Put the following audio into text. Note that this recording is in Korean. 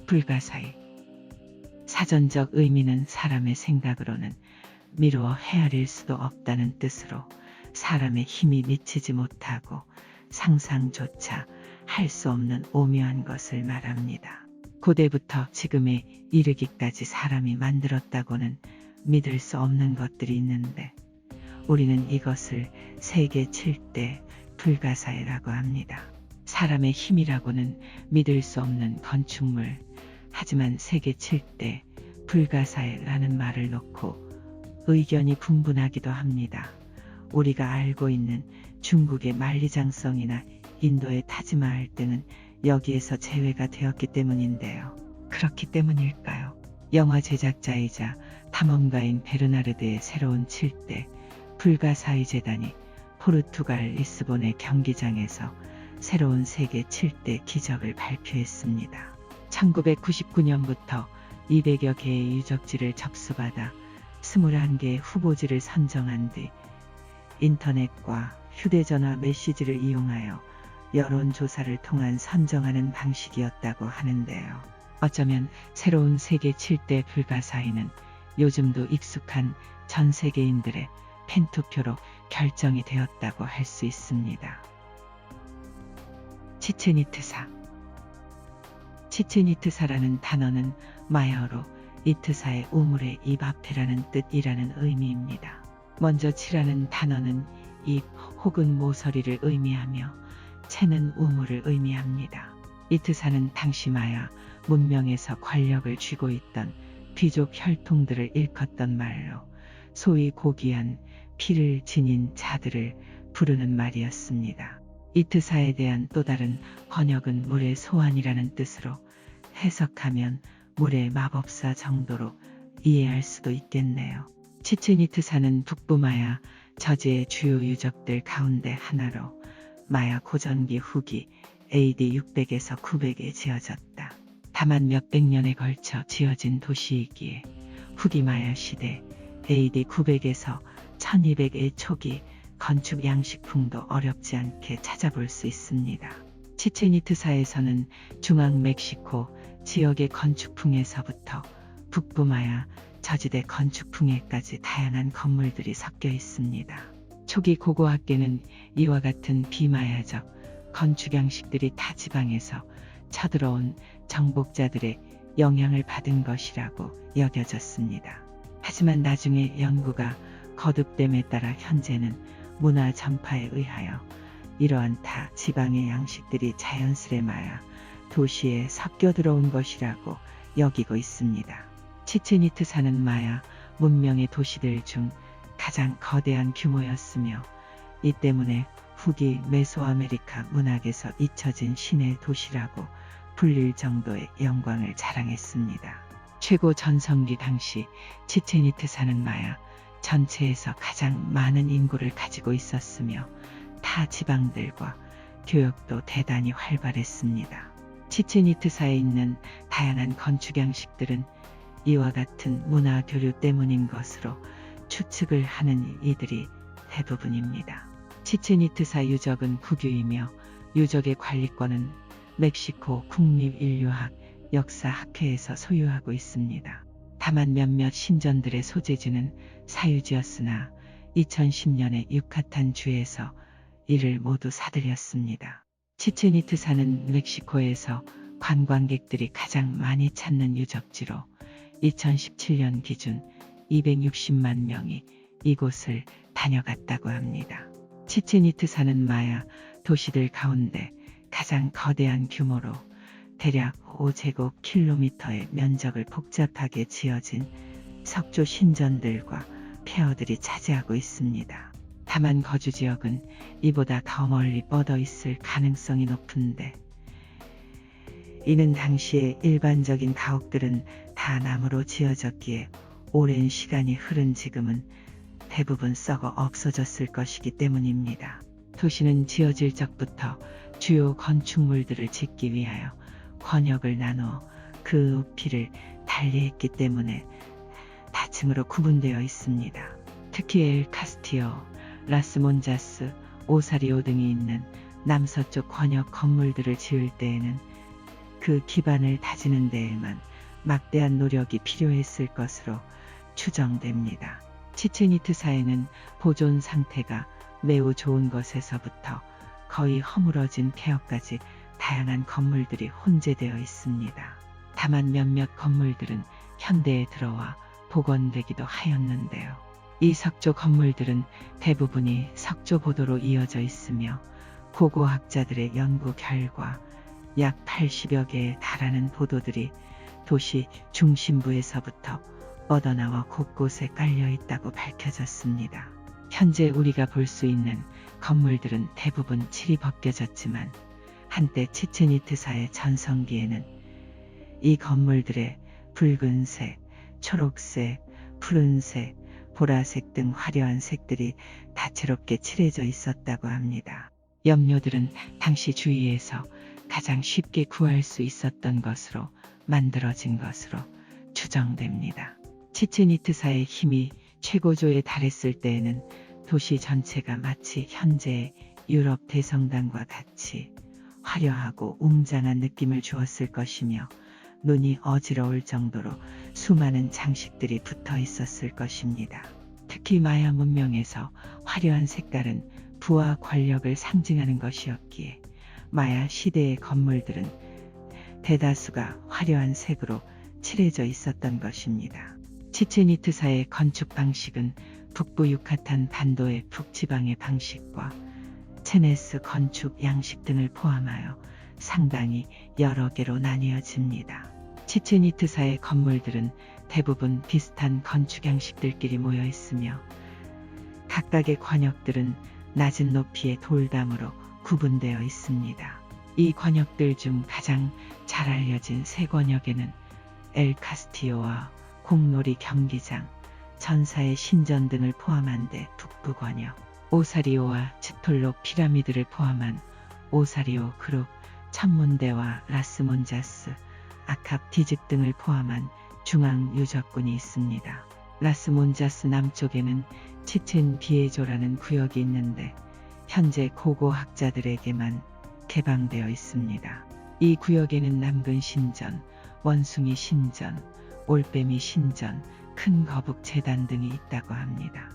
불가사의. 사전적 의미는 사람의 생각으로는 미루어 헤아릴 수도 없다는 뜻으로 사람의 힘이 미치지 못하고 상상조차 할 수 없는 오묘한 것을 말합니다. 고대부터 지금에 이르기까지 사람이 만들었다고는 믿을 수 없는 것들이 있는데 우리는 이것을 세계 7대 불가사의라고 합니다. 사람의 힘이라고는 믿을 수 없는 건축물, 하지만 세계 7대 불가사의라는 말을 놓고 의견이 분분하기도 합니다. 우리가 알고 있는 중국의 만리장성이나 인도의 타지마할 등은 여기에서 제외가 되었기 때문인데요. 그렇기 때문일까요? 영화 제작자이자 탐험가인 베르나르드의 새로운 7대 불가사의 재단이 포르투갈 리스본의 경기장에서 새로운 세계 7대 기적을 발표했습니다. 1999년부터 200여 개의 유적지를 접수받아 21개의 후보지를 선정한 뒤 인터넷과 휴대전화 메시지를 이용하여 여론조사를 통한 선정하는 방식이었다고 하는데요. 어쩌면 새로운 세계 7대 불가사의는 요즘도 익숙한 전 세계인들의 팬투표로 결정이 되었다고 할 수 있습니다. 치첸이트사. 치첸이트사라는 단어는 마야어로 이트사의 우물의 입 앞에라는 뜻이라는 의미입니다. 먼저 치라는 단어는 입 혹은 모서리를 의미하며 채는 우물을 의미합니다. 이트사는 당시 마야 문명에서 권력을 쥐고 있던 귀족 혈통들을 일컫던 말로 소위 고귀한 피를 지닌 자들을 부르는 말이었습니다. 이트사에 대한 또 다른 번역은 물의 소환이라는 뜻으로 해석하면 물의 마법사 정도로 이해할 수도 있겠네요. 치첸이트사는 북부마야 저지의 주요 유적들 가운데 하나로 마야 고전기 후기 AD 600에서 900에 지어졌다. 다만 몇백 년에 걸쳐 지어진 도시이기에 후기 마야 시대 AD 900에서 1200의 초기 건축 양식풍도 어렵지 않게 찾아볼 수 있습니다. 치첸이트사에서는 중앙 멕시코 지역의 건축풍에서부터 북부마야 저지대 건축풍에까지 다양한 건물들이 섞여 있습니다. 초기 고고학계는 이와 같은 비마야적 건축 양식들이 타 지방에서 쳐들어온 정복자들의 영향을 받은 것이라고 여겨졌습니다. 하지만 나중에 연구가 거듭됨에 따라 현재는 문화 전파에 의하여 이러한 타 지방의 양식들이 자연스레 마야 도시에 섞여 들어온 것이라고 여기고 있습니다. 치첸이트사는 마야 문명의 도시들 중 가장 거대한 규모였으며 이 때문에 후기 메소아메리카 문학에서 잊혀진 신의 도시라고 불릴 정도의 영광을 자랑했습니다. 최고 전성기 당시 치첸이트사는 마야 전체에서 가장 많은 인구를 가지고 있었으며 타 지방들과 교역도 대단히 활발했습니다. 치첸이트사에 있는 다양한 건축 양식들은 이와 같은 문화 교류 때문인 것으로 추측을 하는 이들이 대부분입니다. 치첸이트사 유적은 국유이며 유적의 관리권은 멕시코 국립인류학 역사학회에서 소유하고 있습니다. 다만 몇몇 신전들의 소재지는 사유지였으나 2010년에 유카탄 주에서 이를 모두 사들였습니다. 치첸이트사는 멕시코에서 관광객들이 가장 많이 찾는 유적지로 2017년 기준 260만 명이 이곳을 다녀갔다고 합니다. 치첸이트사는 마야 도시들 가운데 가장 거대한 규모로 대략 5제곱킬로미터의 면적을 복잡하게 지어진 석조 신전들과 폐허들이 차지하고 있습니다. 다만 거주 지역은 이보다 더 멀리 뻗어 있을 가능성이 높은데 이는 당시의 일반적인 가옥들은 다 나무로 지어졌기에 오랜 시간이 흐른 지금은 대부분 썩어 없어졌을 것이기 때문입니다. 도시는 지어질 적부터 주요 건축물들을 짓기 위하여 권역을 나누어 그 높이를 달리했기 때문에 다층으로 구분되어 있습니다. 특히 엘 카스티오, 라스몬자스, 오사리오 등이 있는 남서쪽 권역 건물들을 지을 때에는 그 기반을 다지는 데에만 막대한 노력이 필요했을 것으로 추정됩니다. 치첸이트사에는 보존 상태가 매우 좋은 것에서부터 거의 허물어진 폐허까지 다양한 건물들이 혼재되어 있습니다. 다만 몇몇 건물들은 현대에 들어와 복원되기도 하였는데요. 이 석조 건물들은 대부분이 석조 보도로 이어져 있으며 고고학자들의 연구 결과 약 80여 개에 달하는 보도들이 도시 중심부에서부터 뻗어나와 곳곳에 깔려 있다고 밝혀졌습니다. 현재 우리가 볼 수 있는 건물들은 대부분 칠이 벗겨졌지만 한때 치첸이트사의 전성기에는 이 건물들의 붉은색, 초록색, 푸른색, 보라색 등 화려한 색들이 다채롭게 칠해져 있었다고 합니다. 염료들은 당시 주위에서 가장 쉽게 구할 수 있었던 것으로 만들어진 것으로 추정됩니다. 치첸이트사의 힘이 최고조에 달했을 때에는 도시 전체가 마치 현재의 유럽 대성당과 같이 화려하고 웅장한 느낌을 주었을 것이며 눈이 어지러울 정도로 수많은 장식들이 붙어 있었을 것입니다. 특히 마야 문명에서 화려한 색깔은 부와 권력을 상징하는 것이었기에 마야 시대의 건물들은 대다수가 화려한 색으로 칠해져 있었던 것입니다. 치첸이트사의 건축 방식은 북부 유카탄 반도의 북지방의 방식과 체네스 건축 양식 등을 포함하여 상당히 여러 개로 나뉘어집니다. 치첸이트사의 건물들은 대부분 비슷한 건축 양식들끼리 모여 있으며 각각의 권역들은 낮은 높이의 돌담으로 구분되어 있습니다. 이 권역들 중 가장 잘 알려진 세 권역에는 엘 카스티오와 공놀이 경기장, 전사의 신전 등을 포함한 데 북부 권역, 오사리오와 츠톨록 피라미드를 포함한 오사리오 그룹, 천문대와 라스몬자스, 아캅 디집 등을 포함한 중앙 유적군이 있습니다. 라스몬자스 남쪽에는 치첸 비에조라는 구역이 있는데 현재 고고학자들에게만 개방되어 있습니다. 이 구역에는 남근 신전, 원숭이 신전, 올빼미 신전, 큰 거북 재단 등이 있다고 합니다.